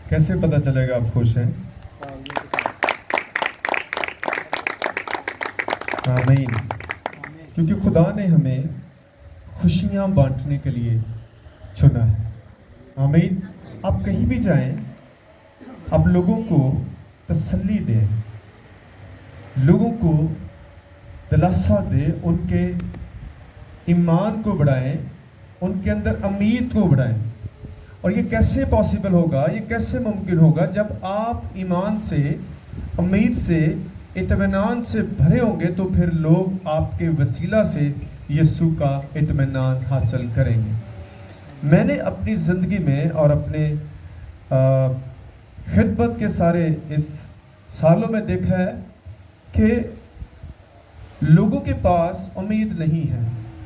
کیسے پتہ چلے گا آپ خوش ہیں؟ آمین. کیونکہ خدا نے ہمیں خوشیاں بانٹنے کے لیے چنا ہے. آمین. آپ کہیں بھی جائیں، آپ لوگوں کو تسلی دیں، لوگوں کو دلاسا دیں، ان کے ایمان کو بڑھائیں، ان کے اندر امید کو بڑھائیں. اور یہ کیسے پاسبل ہوگا، یہ کیسے ممکن ہوگا؟ جب آپ ایمان سے، امید سے، اطمینان سے بھرے ہوں گے تو پھر لوگ آپ کے وسیلہ سے یسوع کا اطمینان حاصل کریں گے. میں نے اپنی زندگی میں اور اپنے خدمت کے سارے اس سالوں میں دیکھا ہے کہ لوگوں کے پاس امید نہیں ہے،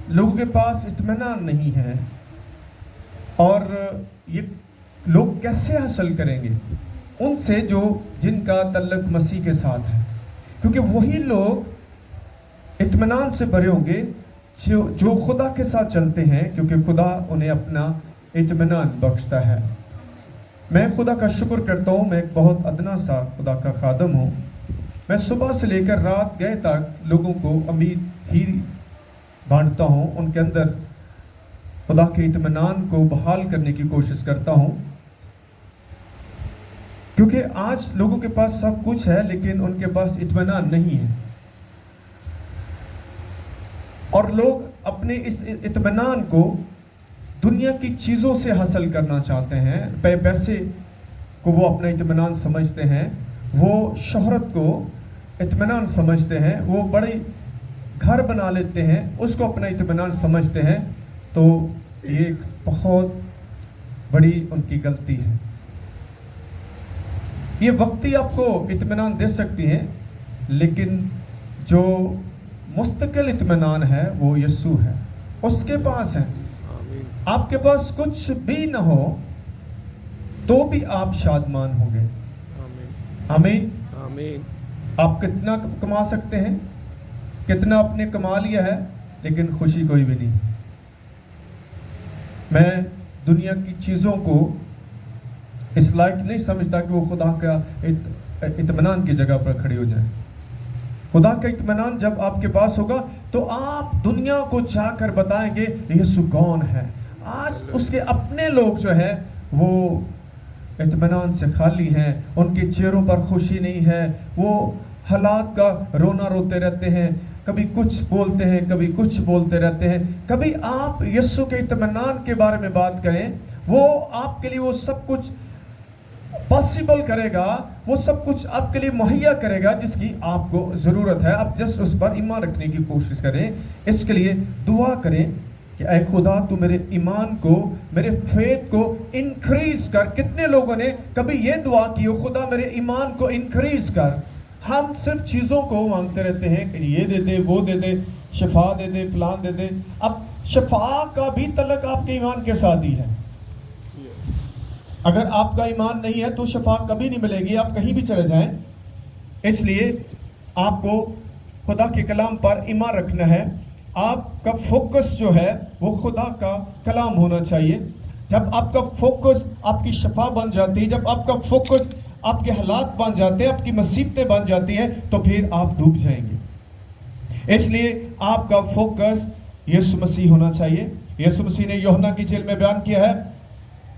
لوگوں کے پاس اطمینان نہیں ہے. اور یہ لوگ کیسے حاصل کریں گے؟ ان سے جن کا تعلق مسیح کے ساتھ ہے. کیونکہ وہی لوگ اطمینان سے بھرے ہوں گے جو خدا کے ساتھ چلتے ہیں، کیونکہ خدا انہیں اپنا اطمینان بخشتا ہے. میں خدا کا شکر کرتا ہوں، میں ایک بہت ادنا سا خدا کا خادم ہوں. میں صبح سے لے کر رات گئے تک لوگوں کو امید ہی بانٹتا ہوں، ان کے اندر خدا کے اطمینان کو بحال کرنے کی کوشش کرتا ہوں. کیونکہ آج لوگوں کے پاس سب کچھ ہے لیکن ان کے پاس اطمینان نہیں ہے، اور لوگ اپنے اس اطمینان کو دنیا کی چیزوں سے حاصل کرنا چاہتے ہیں. پیسے کو وہ اپنا اطمینان سمجھتے ہیں، وہ شہرت کو اطمینان سمجھتے ہیں، وہ بڑے گھر بنا لیتے ہیں، اس کو اپنا اطمینان سمجھتے ہیں. تو یہ ایک بہت بڑی ان کی غلطی ہے. یہ وقتی آپ کو اطمینان دے سکتی ہیں، لیکن جو مستقل اطمینان ہے وہ یسوع ہے، اس کے پاس ہے. آپ کے پاس کچھ بھی نہ ہو تو بھی آپ شادمان ہوں گے. آمین. آپ کتنا کما سکتے ہیں، کتنا آپ نے کما لیا ہے، لیکن خوشی کوئی بھی نہیں. میں دنیا کی چیزوں کو اس لائق نہیں سمجھتا کہ وہ خدا کا اطمینان کی جگہ پر کھڑی ہو جائیں. خدا کا اطمینان جب آپ کے پاس ہوگا تو آپ دنیا کو جا کر بتائیں گے یسوع کون ہے. آج اس کے اپنے لوگ جو ہے وہ اطمینان سے خالی ہیں، ان کے چہروں پر خوشی نہیں ہے، وہ حالات کا رونا روتے رہتے ہیں، کبھی کچھ بولتے ہیں، کبھی کچھ بولتے رہتے ہیں. کبھی آپ یسوع کے اطمینان کے بارے میں بات کریں، وہ آپ کے لیے وہ سب کچھ پاسبل کرے گا، وہ سب کچھ آپ کے لیے مہیا کرے گا جس کی آپ کو ضرورت ہے. آپ جسٹ اس پر ایمان رکھنے کی کوشش کریں. اس کے لیے دعا کریں کہ اے خدا تو میرے ایمان کو، میرے فیتھ کو انکریز کر. کتنے لوگوں نے کبھی یہ دعا کی ہو، خدا میرے ایمان کو انکریز کر؟ ہم صرف چیزوں کو مانگتے رہتے ہیں کہ یہ دے دے، وہ دے دے، شفا دے دے، فلان دے دے. اب شفا کا بھی تعلق آپ کے ایمان کے ساتھ ہی ہے. اگر آپ کا ایمان نہیں ہے تو شفا کبھی نہیں ملے گی، آپ کہیں بھی چلے جائیں. اس لیے آپ کو خدا کے کلام پر ایمان رکھنا ہے. آپ کا فوکس جو ہے وہ خدا کا کلام ہونا چاہیے. جب آپ کا فوکس آپ کی شفا بن جاتی ہے، جب آپ کا فوکس آپ کے حالات بن جاتے ہیں، آپ کی مصیبتیں بن جاتی ہیں، تو پھر آپ ڈوب جائیں گے. اس لیے آپ کا فوکس یسوع مسیح ہونا چاہیے. یسوع مسیح نے یوحنا کی انجیل میں بیان کیا ہے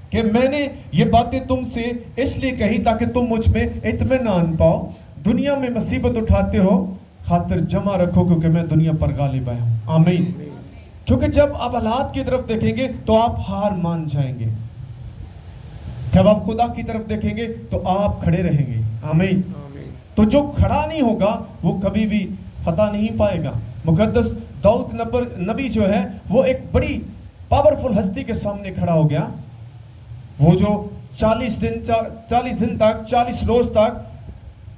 کہ میں نے یہ باتیں تم سے اس لیے کہی تاکہ تم مجھ میں اطمینان پاؤ. دنیا میں مصیبت اٹھاتے ہو، خاطر جمع رکھو کیونکہ میں دنیا پر غالب آیا ہوں. آمین. کیونکہ جب آپ حالات کی طرف دیکھیں گے تو آپ ہار مان جائیں گے. جب آپ خدا کی طرف دیکھیں گے تو آپ کھڑے رہیں گے. آمین. تو جو کھڑا نہیں ہوگا وہ کبھی بھی فتح نہیں پائے گا. مقدس داؤد نبی جو ہے وہ ایک بڑی پاورفل ہستی کے سامنے کھڑا ہو گیا. وہ جو 40 دن تک 40 روز تک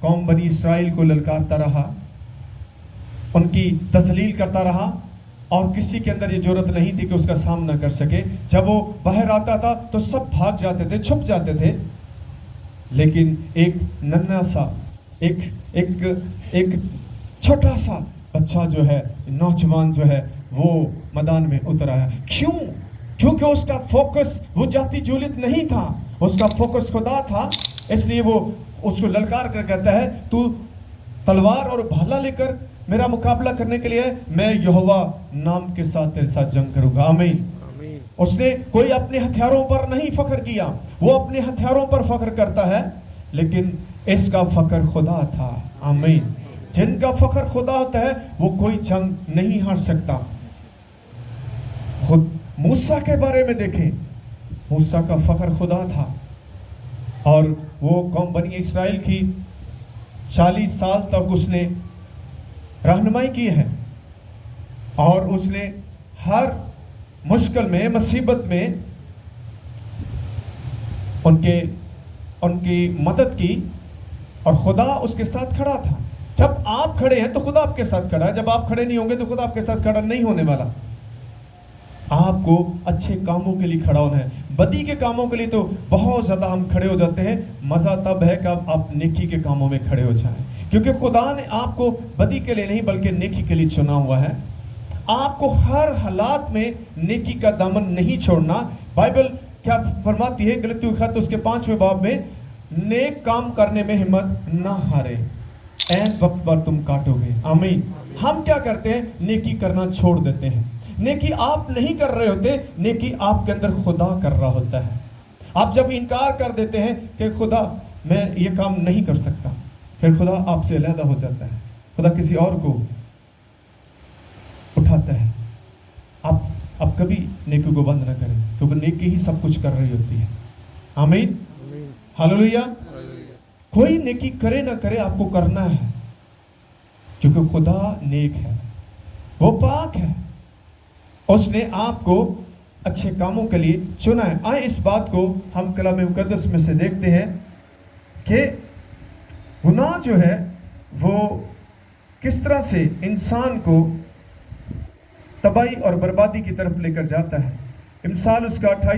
قوم بنی اسرائیل کو للکارتا رہا، ان کی تذلیل کرتا رہا، اور کسی کے اندر یہ جرأت نہیں تھی کہ اس کا سامنا کر سکے. جب وہ باہر آتا تھا تو سب بھاگ جاتے تھے، چھپ جاتے تھے. لیکن ایک ننھا سا ایک چھوٹا سا بچہ جو ہے، نوجوان جو ہے، وہ میدان میں اتر آیا. کیوں؟ کیونکہ اس کا فوکس وہ جاتی جولت نہیں تھا. اس کا فوکس خدا تھا، اس لیے وہ اس کو للکار کر کہتا ہے تو تلوار اور بھالا لے کر میرا مقابلہ کرنے کے لیے میں یہوہ نام کے ساتھ تیرے ساتھ جنگ کروں گا. آمین. اس نے کوئی اپنے ہتھیاروں پر نہیں فخر کیا، وہ اپنے ہتھیاروں پر فخر کرتا ہے لیکن اس کا فخر خدا تھا. آمین. جن کا فخر خدا ہوتا ہے وہ کوئی جنگ نہیں ہار سکتا. خود موسیٰ کے بارے میں دیکھیں، موسیٰ کا فخر خدا تھا اور وہ قوم بنی اسرائیل کی 40 سال تک اس نے رہنمائی کی ہے اور اس نے ہر مشکل میں، مصیبت میں ان کی مدد کی اور خدا اس کے ساتھ کھڑا تھا. جب آپ کھڑے ہیں تو خدا آپ کے ساتھ کھڑا ہے، جب آپ کھڑے نہیں ہوں گے تو خدا آپ کے ساتھ کھڑا نہیں ہونے والا. آپ کو اچھے کاموں کے لیے کھڑا ہونا ہے. بدی کے کاموں کے لیے تو بہت زیادہ ہم کھڑے ہو جاتے ہیں، مزہ تب ہے کہ آپ نیکی کے کاموں میں کھڑے ہو جائیں، کیونکہ خدا نے آپ کو بدی کے لیے نہیں بلکہ نیکی کے لیے چنا ہوا ہے. آپ کو ہر حالات میں نیکی کا دامن نہیں چھوڑنا. بائبل کیا فرماتی ہے غلطیوں کے خط اس کے 5ویں باب میں، نیک کام کرنے میں ہمت نہ ہارے، عین وقت پر تم کاٹو گے. آمین. ہم کیا کرتے ہیں؟ نیکی کرنا چھوڑ دیتے ہیں. نیکی آپ نہیں کر رہے ہوتے، نیکی آپ کے اندر خدا کر رہا ہوتا ہے. آپ جب انکار کر دیتے ہیں کہ خدا میں یہ کام نہیں کر سکتا، پھر خدا آپ سے علیحدہ ہو جاتا ہے، خدا کسی اور کو اٹھاتا ہے. آپ کبھی نیکی کو بند نہ کریں کیونکہ نیکی ہی سب کچھ کر رہی ہوتی ہے. آمین. ہاللویا. کوئی نیکی کرے نہ کرے آپ کو کرنا ہے کیونکہ خدا نیک ہے، وہ پاک ہے، اس نے آپ کو اچھے کاموں کے لیے چنا ہے. آئیں اس بات کو ہم کلام مقدس میں سے دیکھتے ہیں کہ گناہ جو ہے وہ کس طرح سے انسان کو تباہی اور بربادی کی طرف لے کر جاتا ہے. مثال اس کا 28